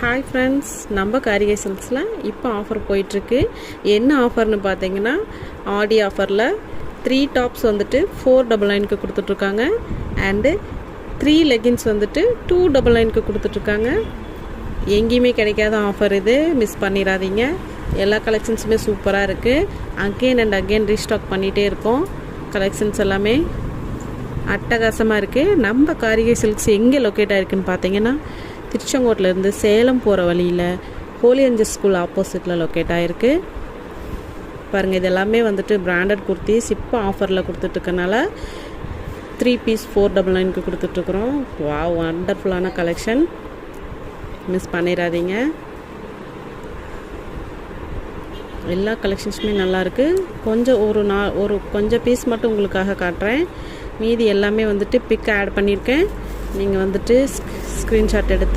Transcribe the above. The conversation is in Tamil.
ஹாய் ஃப்ரெண்ட்ஸ், நம்ம காரிகை சில்க்ஸில் இப்போ ஆஃபர் போயிட்டுருக்கு. என்ன ஆஃபர்னு பார்த்தீங்கன்னா, ஆடி ஆஃபரில் 3 டாப்ஸ் வந்துட்டு 499க்கு கொடுத்துட்ருக்காங்க. அண்டு 3 லெகின்ஸ் வந்துட்டு 299க்கு கொடுத்துட்ருக்காங்க. எங்கேயுமே கிடைக்காத ஆஃபர் இது, மிஸ் பண்ணிடாதீங்க. எல்லா கலெக்ஷன்ஸுமே சூப்பராக இருக்குது. அகெயின் அண்ட் அகெயின் ரீஸ்டாக் பண்ணிகிட்டே இருக்கோம். கலெக்ஷன்ஸ் எல்லாமே அட்டகாசமாக இருக்குது. நம்ம காரிகை சில்க்ஸ் எங்கே லொக்கேட் ஆகிருக்குன்னு பார்த்தீங்கன்னா, திருச்செங்கோட்டிலேருந்து சேலம் போகிற வழியில் ஹோலி ஏஞ்சல்ஸ் ஸ்கூல் ஆப்போசிட்டில் லொக்கேட் ஆகிருக்கு. பாருங்கள், இது எல்லாமே வந்துட்டு பிராண்டட் குர்த்திஸ் இப்போ ஆஃபரில் கொடுத்துட்ருக்கனால 3 பீஸ் 499க்கு கொடுத்துட்ருக்குறோம். வா, வண்டர்ஃபுல்லான கலெக்ஷன், மிஸ் பண்ணிடாதீங்க. எல்லா கலெக்ஷன்ஸுமே நல்லாயிருக்கு. கொஞ்சம் ஒரு கொஞ்சம் பீஸ் மட்டும் உங்களுக்காக காட்டுறேன். மீதி எல்லாமே வந்துட்டு பிக் ஆட் பண்ணியிருக்கேன். நீங்கள் வந்துட்டு ஸ்க்ரீன்ஷாட் எடுத்து